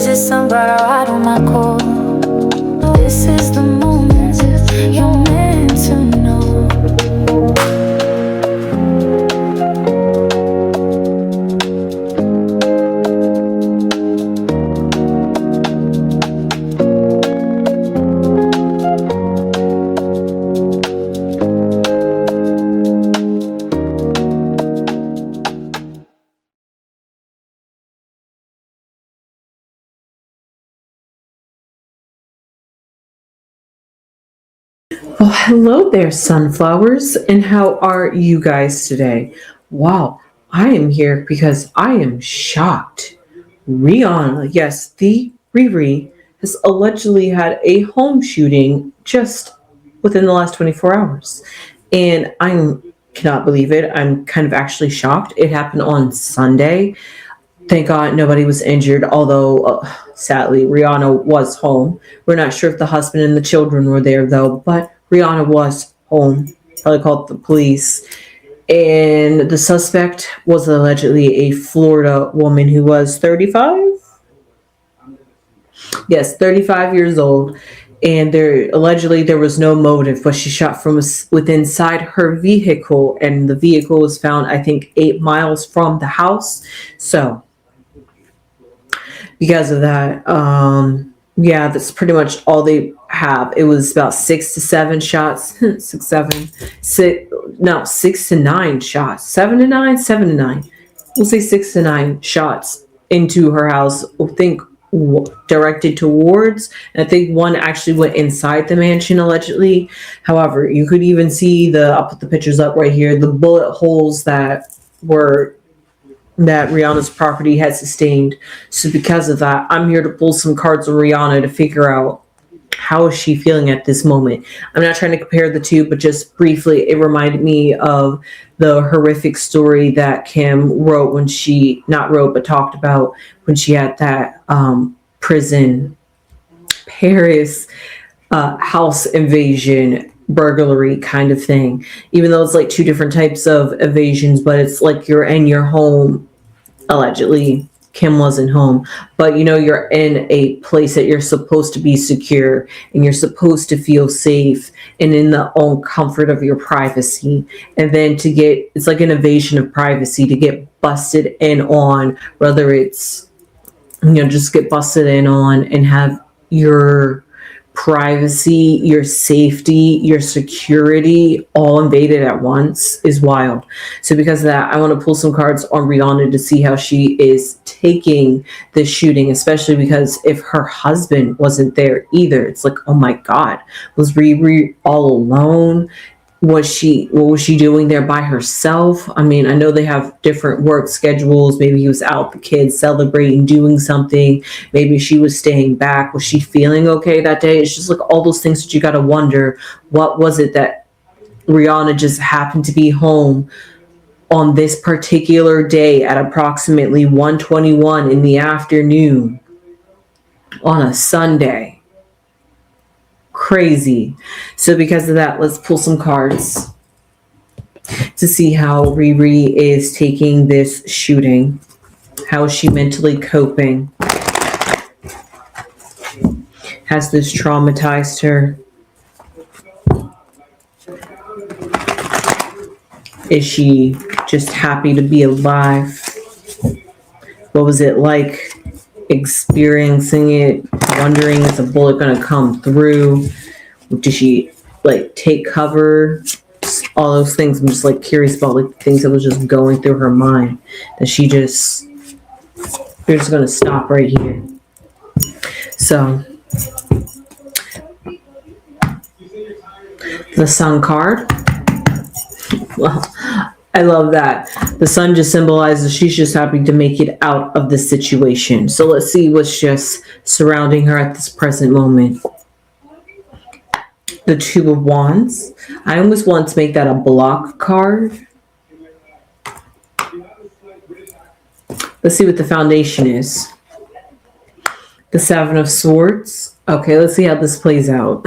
Is it somebody I don't my call? This is the moment you're meant to know. Well, hello there, sunflowers, and how are you guys today? Wow, I am here because I am shocked. Rihanna, yes, the Riri, has allegedly had a home shooting just within the last 24 hours. And I cannot believe it. I'm kind of actually shocked. It happened on Sunday. Thank God nobody was injured, although sadly Rihanna was home. We're not sure if the husband and the children were there though, but Rihanna was home. Probably called the police. And the suspect was allegedly a Florida woman who was 35? Yes, 35 years old. And there was no motive, but she shot from within inside her vehicle, and the vehicle was found, I think, 8 miles from the house. So because of that, yeah, that's pretty much all they have. It was about 6 to 7 shots, 6 to 9 shots, 7 to 9, 7 to 9. We'll say 6 to 9 shots into her house. I think directed towards, and I think one actually went inside the mansion allegedly. However, you could even see I'll put the pictures up right here, the bullet holes that Rihanna's property had sustained. So because of that, I'm here to pull some cards on Rihanna to figure out how is she feeling at this moment. I'm not trying to compare the two, but just briefly, it reminded me of the horrific story that Kim talked about when she had that prison Paris house invasion burglary kind of thing. Even though it's like two different types of evasions, but it's like you're in your home. Allegedly, Kim wasn't home, but you're in a place that you're supposed to be secure and you're supposed to feel safe and in the own comfort of your privacy. And then it's like an invasion of privacy to get busted in on, whether it's, just get busted in on and have your privacy, your safety, your security all invaded at once is wild. So because of that, I want to pull some cards on Rihanna to see how she is taking this shooting, especially because if her husband wasn't there either, it's like, oh my God, was Riri all alone? What was she doing there by herself? I mean, I know they have different work schedules. Maybe he was out, the kids celebrating, doing something. Maybe she was staying back. Was she feeling okay that day? It's just like all those things that you got to wonder. What was it that Rihanna just happened to be home on this particular day at approximately 1:21 in the afternoon on a Sunday? Crazy. So because of that, let's pull some cards to see how Riri is taking this shooting. How is she mentally coping? Has this traumatized her? Is she just happy to be alive? What was it like experiencing it, wondering is a bullet going to come through? Did she take cover? All those things. I'm just curious about things that was just going through her mind. That we're just going to stop right here. So the Sun card. Well, I love that. The sun just symbolizes she's just happy to make it out of the situation. So let's see what's just surrounding her at this present moment. The Two of Wands. I almost want to make that a block card. Let's see what the foundation is. The Seven of Swords. Okay, let's see how this plays out.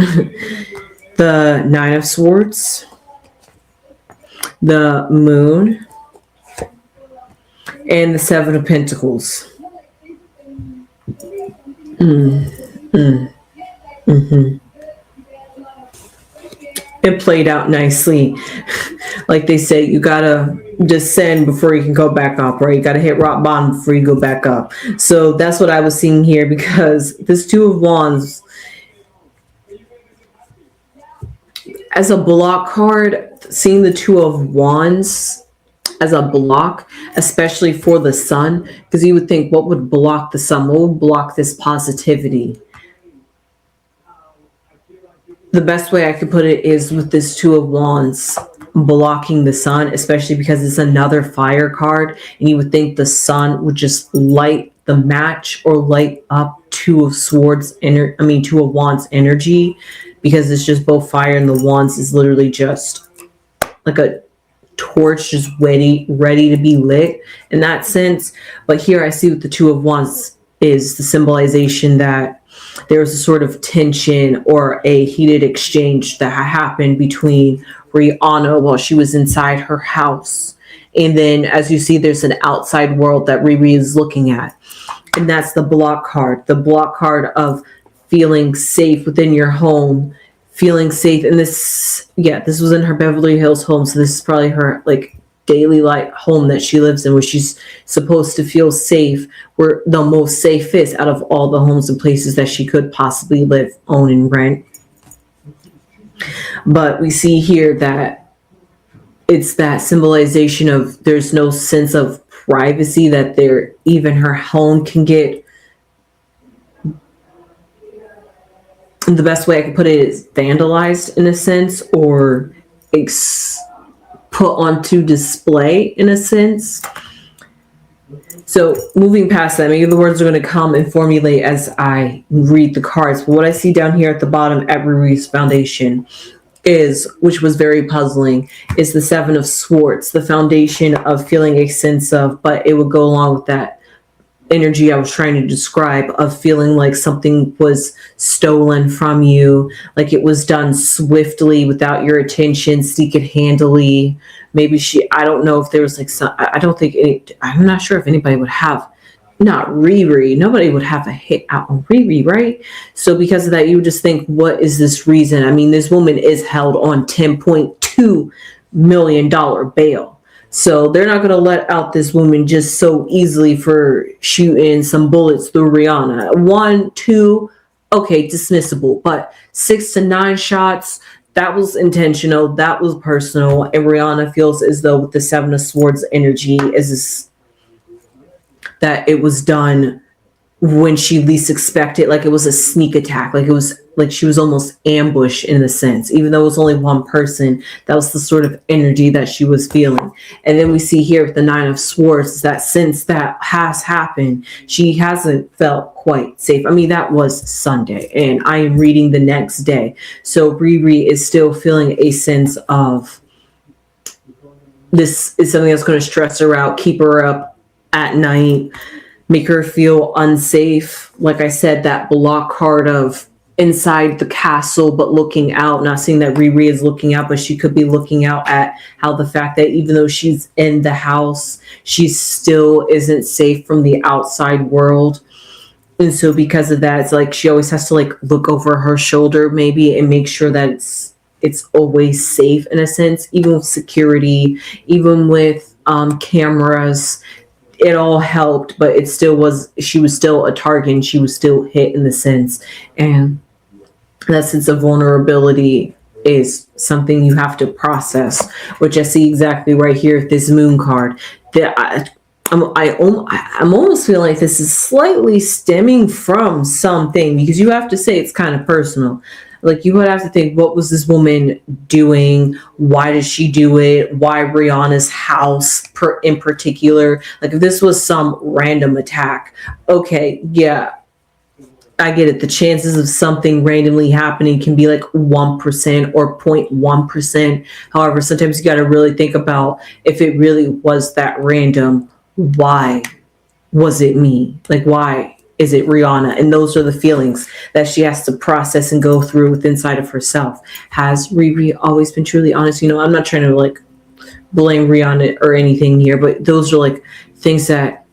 The Nine of Swords. The Moon, and the Seven of Pentacles. Mm, mm, hmm. It played out nicely. Like they say, you gotta descend before you can go back up, right? You gotta hit rock bottom before you go back up. So that's what I was seeing here, because this Two of Wands, as a block card, seeing the Two of Wands as a block, especially for the sun, because you would think, what would block the sun? What would block this positivity? The best way I could put it is with this Two of Wands blocking the sun, especially because it's another fire card, and you would think the sun would just light the match or light up Two of Swords Two of Wands energy, because it's just both fire, and the Wands is literally just like a torch, just ready to be lit in that sense. But here I see with the Two of Wands is the symbolization that there was a sort of tension or a heated exchange that happened between Rihanna while she was inside her house. And then, as you see, there's an outside world that Riri is looking at. And that's the block card of feeling safe within your home, feeling safe. And this was in her Beverly Hills home. So this is probably her like daily life home that she lives in, where she's supposed to feel safe, where the most safest out of all the homes and places that she could possibly live, own, and rent. But we see here that it's that symbolization of there's no sense of privacy, that even her home can get, the best way I can put it is vandalized in a sense, or put onto display in a sense. So moving past that, maybe the words are going to come and formulate as I read the cards. But what I see down here at the bottom at Riri's foundation is, which was very puzzling, is the Seven of Swords, the foundation of feeling a sense of, but it would go along with that energy I was trying to describe, of feeling like something was stolen from you, like it was done swiftly without your attention, sneak it handily. Maybe I don't know if there was like I'm not sure if anybody would have, not Riri, nobody would have a hit out on Riri, right? So because of that, you would just think, what is this reason? I mean, this woman is held on $10.2 million bail. So they're not going to let out this woman just so easily for shooting some bullets through Rihanna. 1, 2, okay, dismissible. But 6 to 9 shots, that was intentional. That was personal. And Rihanna feels as though with the Seven of Swords energy that it was done when she least expected, like it was a sneak attack, like it was like she was almost ambushed in a sense, even though it was only one person. That was the sort of energy that she was feeling. And then we see here with the Nine of Swords, that since that has happened, she hasn't felt quite safe. I mean, that was Sunday, and I am reading the next day. So Riri is still feeling a sense of, this is something that's going to stress her out, keep her up at night, make her feel unsafe. Like I said, that block card of inside the castle but looking out, not seeing that Riri is looking out, but she could be looking out at how the fact that even though she's in the house, she still isn't safe from the outside world. And so because of that, it's like she always has to like look over her shoulder maybe and make sure that it's always safe in a sense, even with security, even with cameras. It all helped, but she was still a target, and she was still hit in the sense. And that sense of vulnerability is something you have to process, which I see exactly right here with this Moon card. I'm almost feeling like this is slightly stemming from something, because you have to say it's kind of personal. Like you would have to think, what was this woman doing? Why did she do it? Why Rihanna's house in particular? Like if this was some random attack, okay, yeah, I get it. The chances of something randomly happening can be like 1% or 0.1%. However, sometimes you got to really think about, if it really was that random, why was it me? Like, why is it Rihanna? And those are the feelings that she has to process and go through with inside of herself. Has Riri always been truly honest? You know, I'm not trying to like blame Rihanna or anything here, but those are like things that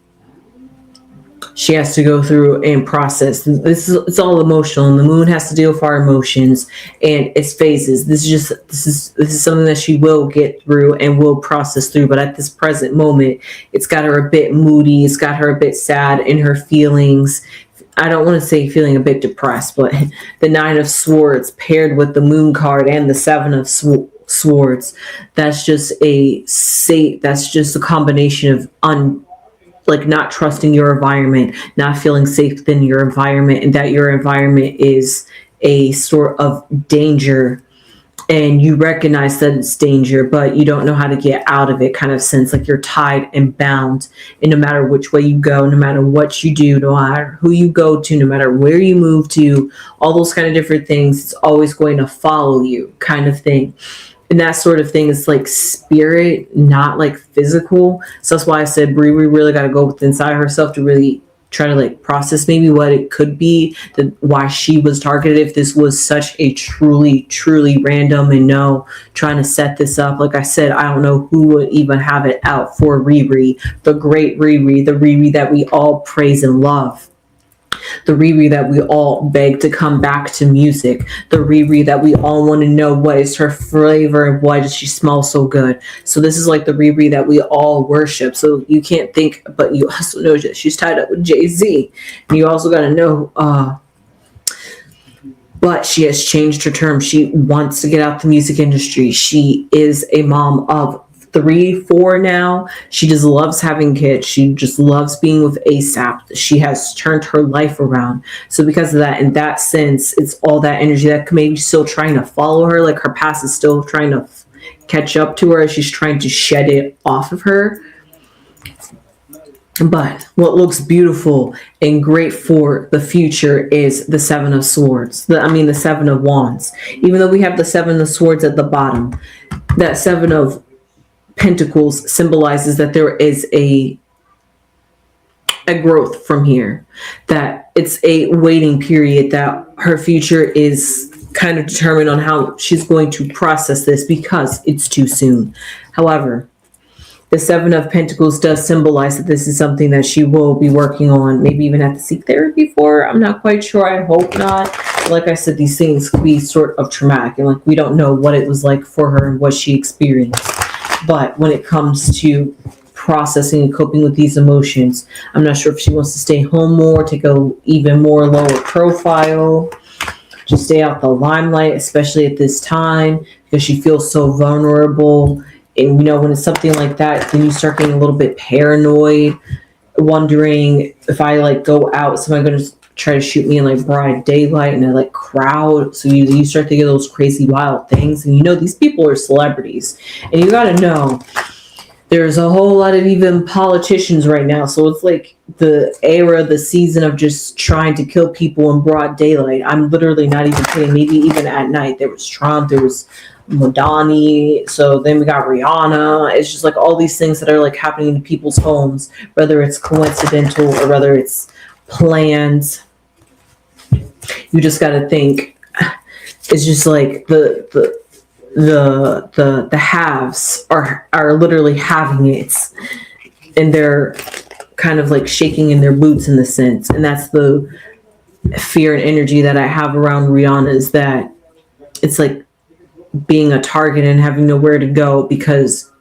she has to go through and process. It's all emotional, and the moon has to deal with our emotions and its phases. This is something that she will get through and will process through. But at this present moment, it's got her a bit moody. It's got her a bit sad in her feelings. I don't want to say feeling a bit depressed, but the Nine of Swords paired with the Moon card and the Seven of Swords, that's just a combination of not trusting your environment, not feeling safe within your environment, and that your environment is a sort of danger, and you recognize that it's danger, but you don't know how to get out of it, kind of sense like you're tied and bound. And no matter which way you go, no matter what you do, no matter who you go to, no matter where you move to, all those kind of different things, it's always going to follow you, kind of thing. And that sort of thing is like spirit, not like physical. So that's why I said Brie really got to go within inside herself to really try to like process maybe what it could be, why she was targeted, if this was such a truly random and trying to set this up. Like I said, I don't know who would even have it out for Riri, the great Riri, the Riri that we all praise and love. The Riri that we all beg to come back to music. The Riri that we all want to know what is her flavor and why does she smell so good. So this is like the Riri that we all worship. So you can't think, but you also know that she's tied up with Jay-Z. And you also got to know, but she has changed her term. She wants to get out the music industry. She is a mom of 3, 4 now. She just loves having kids. She just loves being with ASAP. She has turned her life around. So because of that, in that sense, it's all that energy that maybe still trying to follow her. Like her past is still trying to catch up to her. She's trying to shed it off of her. But what looks beautiful and great for the future is the Seven of Swords. The Seven of Wands. Even though we have the Seven of Swords at the bottom, that Seven of Pentacles symbolizes that there is a growth from here, that it's a waiting period, that her future is kind of determined on how she's going to process this because it's too soon. However, the Seven of Pentacles does symbolize that this is something that she will be working on, maybe even have to seek therapy for. I'm not quite sure. I hope not. Like I said, these things could be sort of traumatic, and like we don't know what it was like for her and what she experienced. But when it comes to processing and coping with these emotions, I'm not sure if she wants to stay home more, take a even more lower profile, just stay out the limelight, especially at this time, because she feels so vulnerable. And when it's something like that, then you start getting a little bit paranoid, wondering if I like go out, is somebody going to try to shoot me in like broad daylight and I like crowd. So you start to get those crazy wild things, and these people are celebrities, and you got to know there's a whole lot of even politicians right now. So it's like the era, the season of just trying to kill people in broad daylight. I'm literally not even kidding. Maybe even at night. There was Trump, there was Madani, so then we got Rihanna. It's just like all these things that are like happening in people's homes, whether it's coincidental or whether it's planned. You just got to think, it's just like the haves are literally having it, and they're kind of like shaking in their boots in the sense. And that's the fear and energy that I have around Rihanna, is that it's like being a target and having nowhere to go because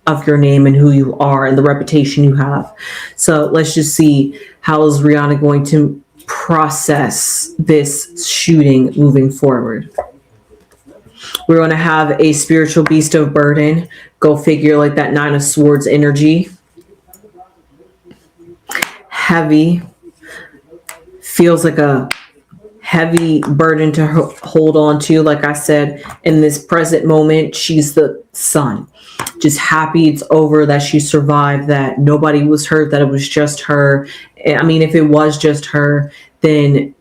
of your name and who you are and the reputation you have. So let's just see, how is Rihanna going to process this shooting moving forward. We're going to have a spiritual beast of burden. Go figure, like that Nine of Swords energy. Heavy. Feels like a heavy burden to hold on to. Like I said, in this present moment, she's the sun. Just happy it's over, that she survived, that nobody was hurt, that it was just her. I mean, if it was just her, then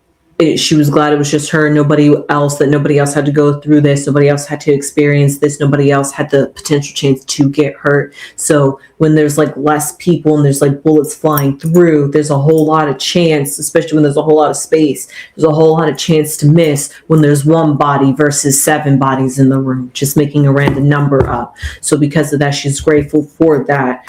she was glad it was just her, nobody else, that nobody else had to go through this, nobody else had to experience this, nobody else had the potential chance to get hurt. So when there's like less people and there's like bullets flying through, there's a whole lot of chance, especially when there's a whole lot of space, there's a whole lot of chance to miss when there's one body versus 7 bodies in the room, just making a random number up. So because of that, she's grateful for that.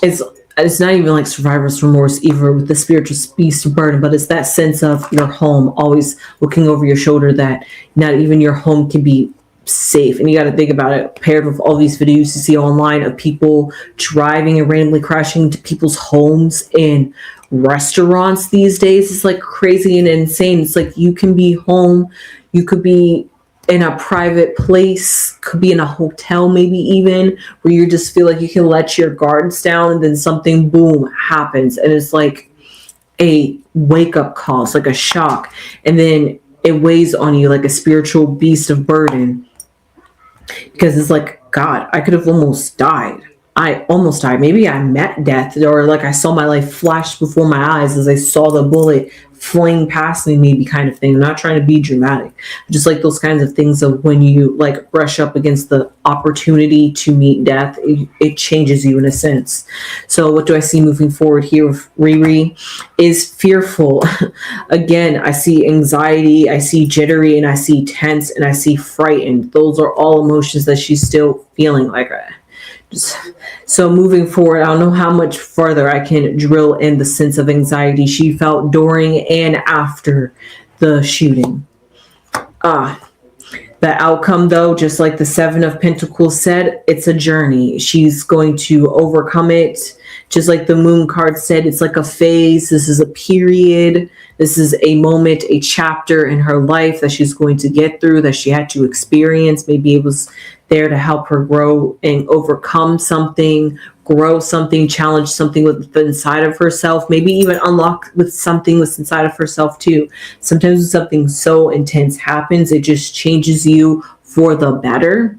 It's it's not even like survivor's remorse either with the spiritual beast of burden, but it's that sense of your home always looking over your shoulder, that not even your home can be safe. And you got to think about it paired with all these videos you see online of people driving and randomly crashing into people's homes and restaurants these days. It's like crazy and insane. It's like you can be home, you could be in a private place, could be in a hotel, maybe even, where you just feel like you can let your guards down, and then something boom happens, and it's like a wake up call. It's like a shock, and then it weighs on you like a spiritual beast of burden, because it's like, God, I could have almost died. I almost died. Maybe I met death, or like I saw my life flash before my eyes as I saw the bullet fling past me, maybe, kind of thing. I'm not trying to be dramatic. Just like those kinds of things of when you like brush up against the opportunity to meet death, it changes you in a sense. So what do I see moving forward here with Riri is fearful. Again, I see anxiety, I see jittery, and I see tense, and I see frightened. Those are all emotions that she's still feeling like that. So moving forward, I don't know how much further I can drill in the sense of anxiety she felt during and after the shooting. The outcome, though, just like the Seven of Pentacles said, it's a journey. She's going to overcome it. Just like the Moon card said, it's like a phase. This is a period. This is a moment, a chapter in her life that she's going to get through, that she had to experience. Maybe it was there to help her grow and overcome something, grow something, challenge something within inside of herself, maybe even unlock with something within inside of herself too. Sometimes when something so intense happens, it just changes you for the better.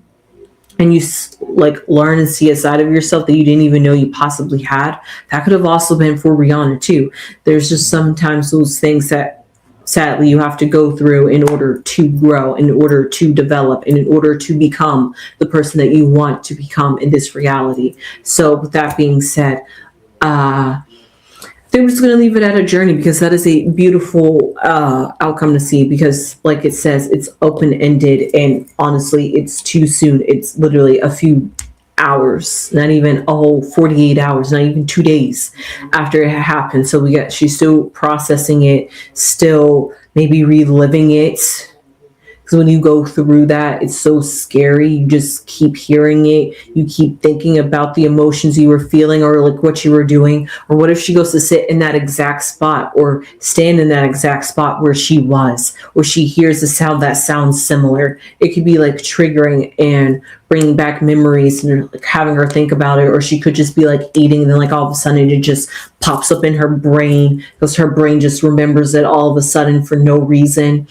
And you like learn and see a side of yourself that you didn't even know you possibly had. That could have also been for Rihanna too. There's just sometimes those things that sadly you have to go through in order to grow, in order to develop, and in order to become the person that you want to become in this reality. So with that being said, I think we're just going to leave it at a journey, because that is a beautiful outcome to see, because like it says, it's open-ended, and honestly, it's too soon. It's literally a few hours, not even a whole 48 hours, not even 2 days after it happened. So she's still processing it, still maybe reliving it. Because when you go through that, it's so scary. You just keep hearing it. You keep thinking about the emotions you were feeling, or like what you were doing. Or what if she goes to sit in that exact spot, or stand in that exact spot where she was, or she hears a sound that sounds similar? It could be like triggering and bringing back memories, and like having her think about it. Or she could just be like eating, and then like all of a sudden it just pops up in her brain, because her brain just remembers it all of a sudden for no reason.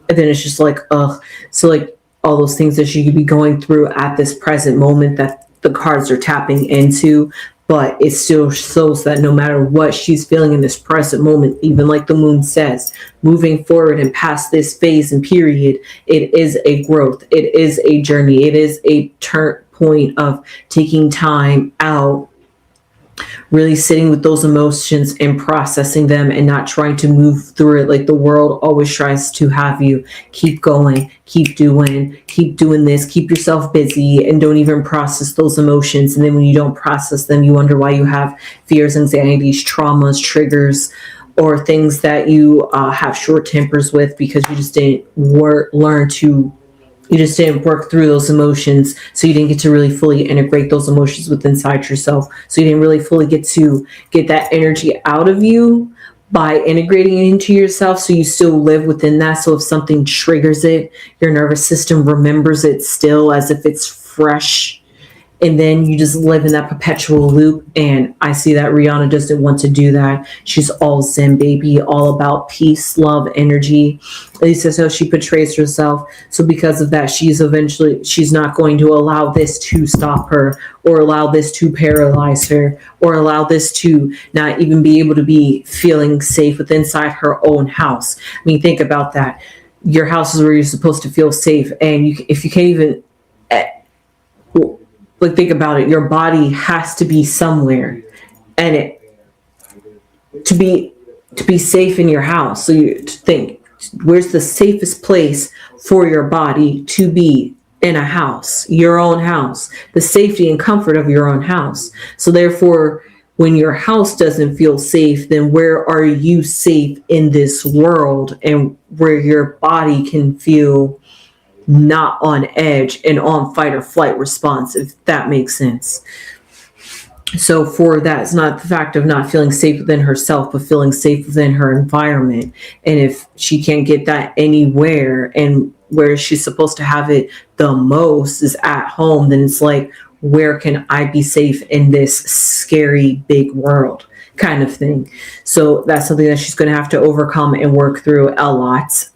And then it's just like, ugh. So like all those things that she could be going through at this present moment that the cards are tapping into, but it still shows that no matter what she's feeling in this present moment, even like the Moon says, moving forward and past this phase and period, it is a growth. It is a journey. It is a turn point of taking time out, really sitting with those emotions and processing them, and not trying to move through it like the world always tries to have you keep going, keep doing this, keep yourself busy, and don't even process those emotions. And then when you don't process them, you wonder why you have fears, anxieties, traumas, triggers, or things that you have short tempers with, because you just didn't you just didn't work through those emotions. So you didn't get to really fully integrate those emotions within inside yourself. So you didn't really fully get to get that energy out of you by integrating it into yourself. So you still live within that. So if something triggers it, your nervous system remembers it still as if it's fresh. And then you just live in that perpetual loop. And I see that Rihanna doesn't want to do that. She's all Zen, baby, all about peace, love, energy. At least that's how she portrays herself. So because of that, she's not going to allow this to stop her, or allow this to paralyze her, or allow this to not even be able to be feeling safe within inside her own house. I mean, think about that. Your house is where you're supposed to feel safe. And if you can't even... Like, think about it. Your body has to be somewhere, and to be safe in your house. So you think, where's the safest place for your body to be in a house, your own house, the safety and comfort of your own house. So therefore, when your house doesn't feel safe, then where are you safe in this world, and where your body can feel not on edge and on fight or flight response, if that makes sense. So for that, it's not the fact of not feeling safe within herself, but feeling safe within her environment. And if she can't get that anywhere, and where she's supposed to have it the most is at home, then it's like, where can I be safe in this scary big world kind of thing? So that's something that she's going to have to overcome and work through a lot.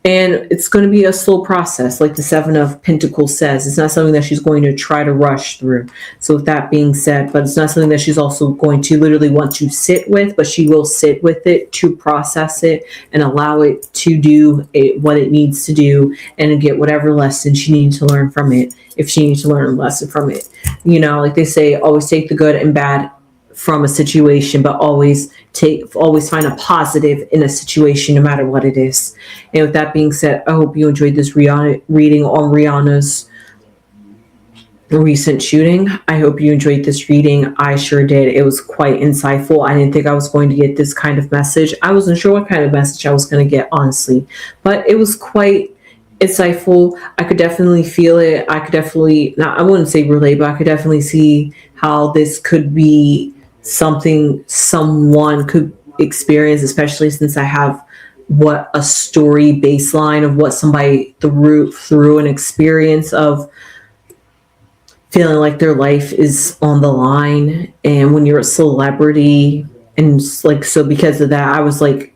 And it's going to be a slow process, like the Seven of Pentacles says. It's not something that she's going to try to rush through. So with that being said, but it's not something that she's also going to literally want to sit with, but she will sit with it to process it and allow it to do what it needs to do, and get whatever lesson she needs to learn from it, if she needs to learn a lesson from it. Like they say, always take the good and bad from a situation, but always find a positive in a situation, no matter what it is. And with that being said, I hope you enjoyed this reading on Rihanna's recent shooting. I hope you enjoyed this reading. I sure did. It was quite insightful. I didn't think I was going to get this kind of message. I wasn't sure what kind of message I was going to get, honestly, but it was quite insightful. I could definitely feel it. I could definitely, I wouldn't say relate, but I could definitely see how this could be something someone could experience, especially since I have a story baseline of what somebody through an experience of feeling like their life is on the line. And when you're a celebrity, and like, so because of that, I was like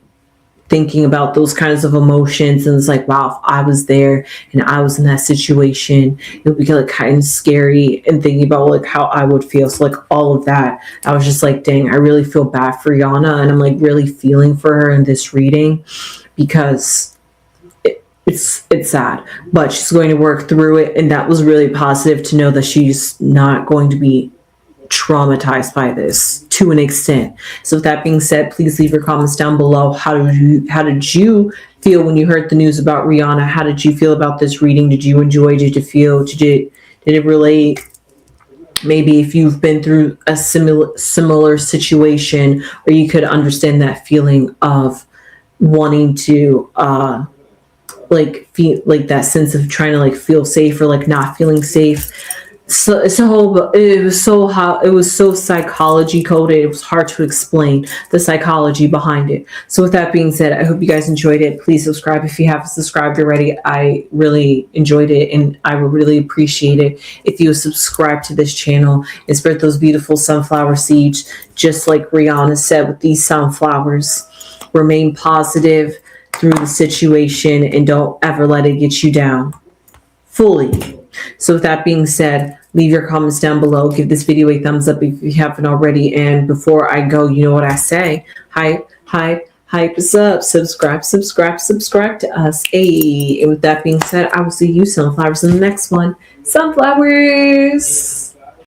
thinking about those kinds of emotions, and it's like, wow, if I was there and I was in that situation, it would be like kind of scary, and thinking about like how I would feel. So like all of that, I was just like, dang, I really feel bad for Rihanna, and I'm like really feeling for her in this reading, because it's sad, but she's going to work through it. And that was really positive to know that she's not going to be traumatized by this to an extent. So with that being said, please leave your comments down below. How did you feel when you heard the news about Rihanna? How did you feel about this reading? Did you enjoy? Did it relate? Maybe if you've been through a similar situation, or you could understand that feeling of wanting to like feel like that sense of trying to like feel safe, or like not feeling safe. So it was so psychology coded. It was hard to explain the psychology behind it. So with that being said, I hope you guys enjoyed it. Please subscribe if you haven't subscribed already. I really enjoyed it, and I would really appreciate it if you subscribe to this channel and spread those beautiful sunflower seeds, just like Rihanna said with these sunflowers. Remain positive through the situation, and don't ever let it get you down fully. So with that being said, leave your comments down below. Give this video a thumbs up if you haven't already. And before I go, you know what I say. Hype us up. Subscribe to us. Hey. And with that being said, I will see you sunflowers in the next one. Sunflowers!